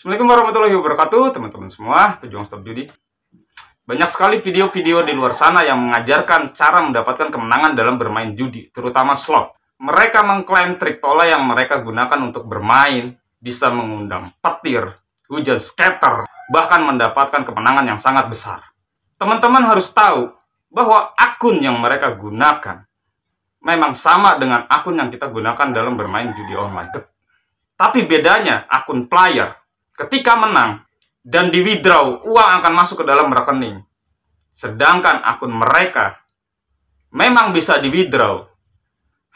Assalamualaikum warahmatullahi wabarakatuh, teman-teman semua, pejuang stop judi. Banyak sekali video-video di luar sana yang mengajarkan cara mendapatkan kemenangan dalam bermain judi, terutama slot. Mereka mengklaim trik pola yang mereka gunakan untuk bermain bisa mengundang petir, hujan scatter, bahkan mendapatkan kemenangan yang sangat besar. Teman-teman harus tahu bahwa akun yang mereka gunakan memang sama dengan akun yang kita gunakan dalam bermain judi online. Tapi bedanya, akun player ketika menang dan di withdraw, uang akan masuk ke dalam rekening. Sedangkan akun mereka memang bisa di withdraw,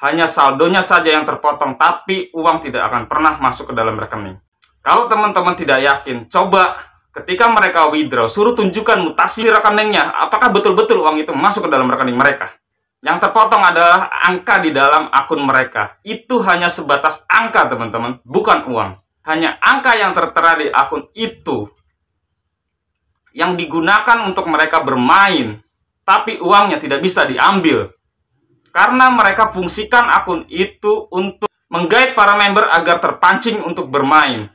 hanya saldonya saja yang terpotong, tapi uang tidak akan pernah masuk ke dalam rekening. Kalau teman-teman tidak yakin, coba ketika mereka withdraw, suruh tunjukkan mutasi rekeningnya, apakah betul-betul uang itu masuk ke dalam rekening mereka. Yang terpotong adalah angka di dalam akun mereka. Itu hanya sebatas angka, teman-teman, bukan uang. Hanya angka yang tertera di akun itu yang digunakan untuk mereka bermain, tapi uangnya tidak bisa diambil. Karena mereka fungsikan akun itu untuk menggait para member agar terpancing untuk bermain.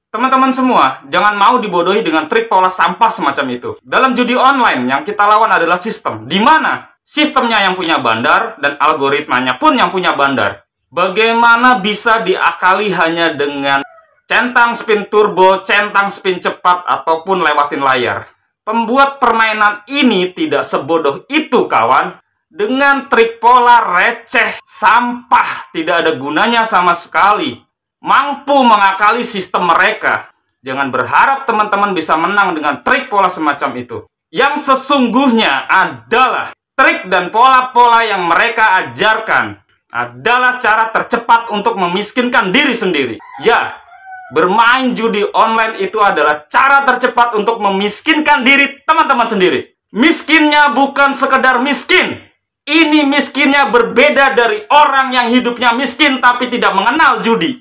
Teman-teman semua, jangan mau dibodohi dengan trik pola sampah semacam itu. Dalam judi online, yang kita lawan adalah sistem, di mana sistemnya yang punya bandar dan algoritmanya pun yang punya bandar. Bagaimana bisa diakali hanya dengan centang spin turbo, centang spin cepat, ataupun lewatin layar? Pembuat permainan ini tidak sebodoh itu, kawan. Dengan trik pola receh, sampah, tidak ada gunanya sama sekali, mampu mengakali sistem mereka. Jangan berharap teman-teman bisa menang dengan trik pola semacam itu. Yang sesungguhnya adalah trik dan pola-pola yang mereka ajarkan adalah cara tercepat untuk memiskinkan diri sendiri. Ya, bermain judi online itu adalah cara tercepat untuk memiskinkan diri teman-teman sendiri. Miskinnya bukan sekedar miskin. Ini miskinnya berbeda dari orang yang hidupnya miskin tapi tidak mengenal judi.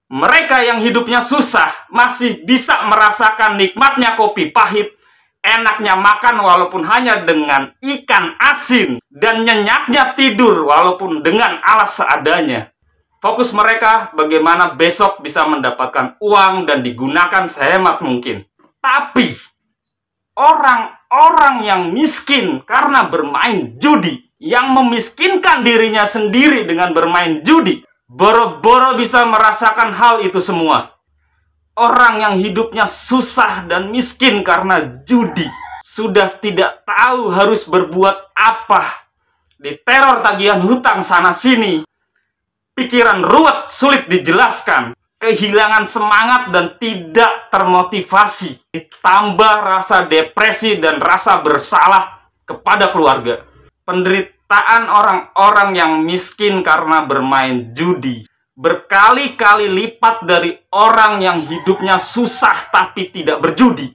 Mereka yang hidupnya susah masih bisa merasakan nikmatnya kopi pahit, enaknya makan walaupun hanya dengan ikan asin, dan nyenyaknya tidur walaupun dengan alas seadanya. Fokus mereka bagaimana besok bisa mendapatkan uang dan digunakan sehemat mungkin. Tapi orang-orang yang miskin karena bermain judi, yang memiskinkan dirinya sendiri dengan bermain judi, boro-boro bisa merasakan hal itu semua. Orang yang hidupnya susah dan miskin karena judi sudah tidak tahu harus berbuat apa. Diteror tagihan hutang sana-sini, pikiran ruwet sulit dijelaskan, kehilangan semangat dan tidak termotivasi, ditambah rasa depresi dan rasa bersalah kepada keluarga. Penderitaan orang-orang yang miskin karena bermain judi berkali-kali lipat dari orang yang hidupnya susah tapi tidak berjudi.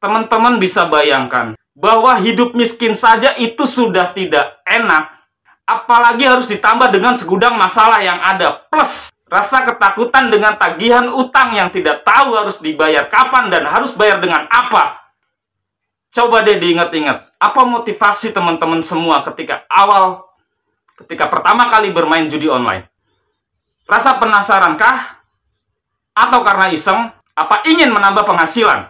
Teman-teman bisa bayangkan bahwa hidup miskin saja itu sudah tidak enak, apalagi harus ditambah dengan segudang masalah yang ada, plus rasa ketakutan dengan tagihan utang yang tidak tahu harus dibayar kapan dan harus bayar dengan apa. Coba deh diingat-ingat, apa motivasi teman-teman semua ketika pertama kali bermain judi online? Rasa penasarankah? Atau karena iseng? Apa ingin menambah penghasilan?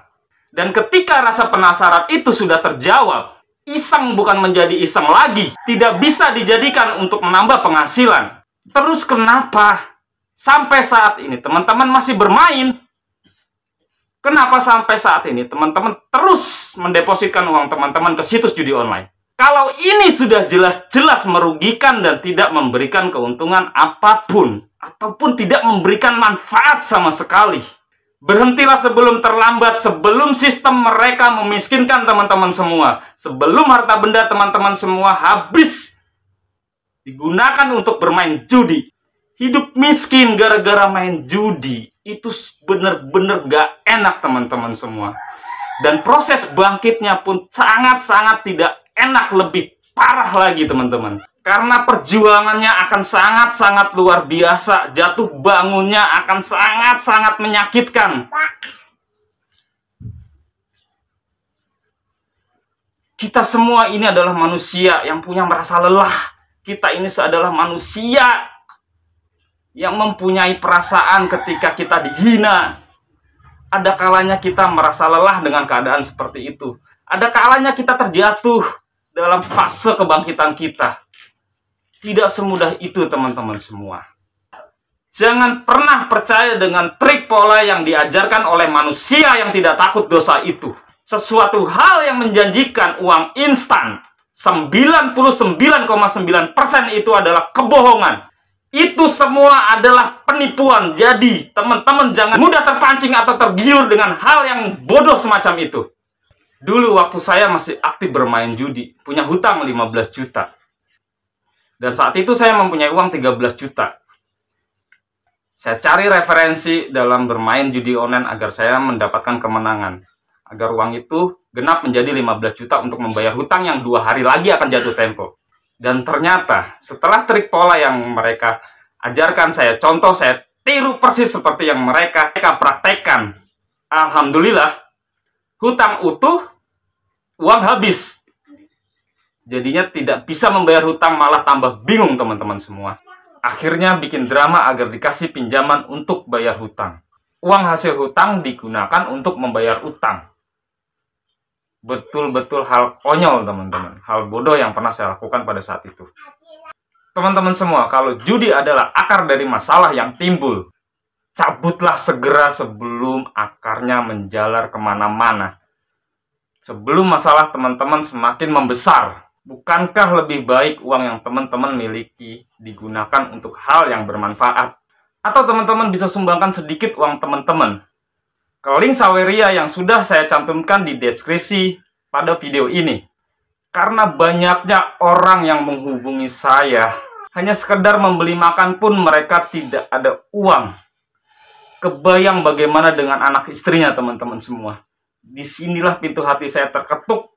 Dan ketika rasa penasaran itu sudah terjawab, iseng bukan menjadi iseng lagi, tidak bisa dijadikan untuk menambah penghasilan. Terus kenapa sampai saat ini teman-teman masih bermain? Kenapa sampai saat ini teman-teman terus mendepositkan uang teman-teman ke situs judi online? Kalau ini sudah jelas-jelas merugikan dan tidak memberikan keuntungan apapun, ataupun tidak memberikan manfaat sama sekali, berhentilah sebelum terlambat, sebelum sistem mereka memiskinkan teman-teman semua, sebelum harta benda teman-teman semua habis digunakan untuk bermain judi. Hidup miskin gara-gara main judi itu benar-benar gak enak teman-teman semua. Dan proses bangkitnya pun sangat-sangat tidak enak, lebih parah lagi teman-teman. Karena perjuangannya akan sangat-sangat luar biasa, jatuh bangunnya akan sangat-sangat menyakitkan. Kita semua ini adalah manusia yang punya merasa lelah. Kita ini adalah manusia yang mempunyai perasaan ketika kita dihina, Ada kalanya kita merasa lelah dengan keadaan seperti itu. Ada kalanya kita terjatuh dalam fase kebangkitan kita. Tidak semudah itu, teman-teman semua. Jangan pernah percaya dengan trik pola yang diajarkan oleh manusia yang tidak takut dosa itu. Sesuatu hal yang menjanjikan uang instan 99,9% itu adalah kebohongan. Itu semua adalah penipuan. Jadi, teman-teman jangan mudah terpancing atau tergiur dengan hal yang bodoh semacam itu. Dulu waktu saya masih aktif bermain judi, punya hutang 15 juta. Dan saat itu saya mempunyai uang 13 juta. Saya cari referensi dalam bermain judi online agar saya mendapatkan kemenangan. Agar uang itu genap menjadi 15 juta untuk membayar hutang yang 2 hari lagi akan jatuh tempo. Dan ternyata setelah trik pola yang mereka ajarkan saya, contoh saya tiru persis seperti yang mereka praktekkan. Alhamdulillah, hutang utuh, uang habis. Jadinya tidak bisa membayar hutang, malah tambah bingung teman-teman semua. Akhirnya bikin drama agar dikasih pinjaman untuk bayar hutang. Uang hasil hutang digunakan untuk membayar utang. Betul-betul hal konyol, teman-teman. Hal bodoh yang pernah saya lakukan pada saat itu. Teman-teman semua, kalau judi adalah akar dari masalah yang timbul, cabutlah segera sebelum akarnya menjalar kemana-mana. Sebelum masalah teman-teman semakin membesar. Bukankah lebih baik uang yang teman-teman miliki digunakan untuk hal yang bermanfaat? Atau teman-teman bisa sumbangkan sedikit uang teman-teman ke link Saweria yang sudah saya cantumkan di deskripsi pada video ini. Karena banyaknya orang yang menghubungi saya, hanya sekedar membeli makan pun mereka tidak ada uang. Kebayang bagaimana dengan anak istrinya, teman-teman semua. Disinilah pintu hati saya terketuk.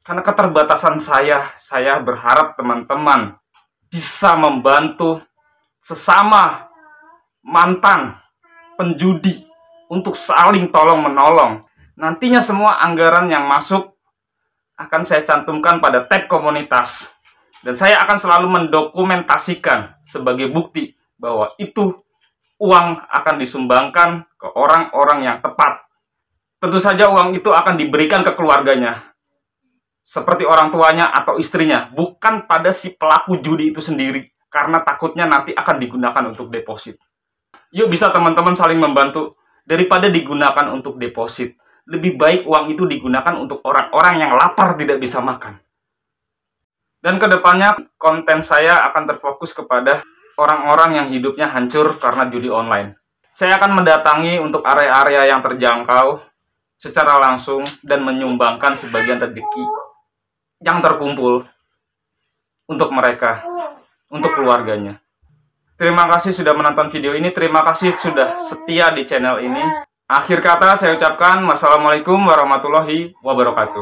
Karena keterbatasan saya berharap teman-teman bisa membantu sesama mantan penjudi untuk saling tolong-menolong. Nantinya semua anggaran yang masuk akan saya cantumkan pada tab komunitas. Dan saya akan selalu mendokumentasikan sebagai bukti bahwa itu uang akan disumbangkan ke orang-orang yang tepat. Tentu saja uang itu akan diberikan ke keluarganya. Seperti orang tuanya atau istrinya, bukan pada si pelaku judi itu sendiri, karena takutnya nanti akan digunakan untuk deposit. Yuk bisa teman-teman saling membantu, daripada digunakan untuk deposit. Lebih baik uang itu digunakan untuk orang-orang yang lapar tidak bisa makan. Dan kedepannya konten saya akan terfokus kepada orang-orang yang hidupnya hancur karena judi online. Saya akan mendatangi untuk area-area yang terjangkau secara langsung dan menyumbangkan sebagian rezeki yang terkumpul untuk mereka, untuk keluarganya. Terima kasih sudah menonton video ini, terima kasih sudah setia di channel ini. Akhir kata saya ucapkan wassalamualaikum warahmatullahi wabarakatuh.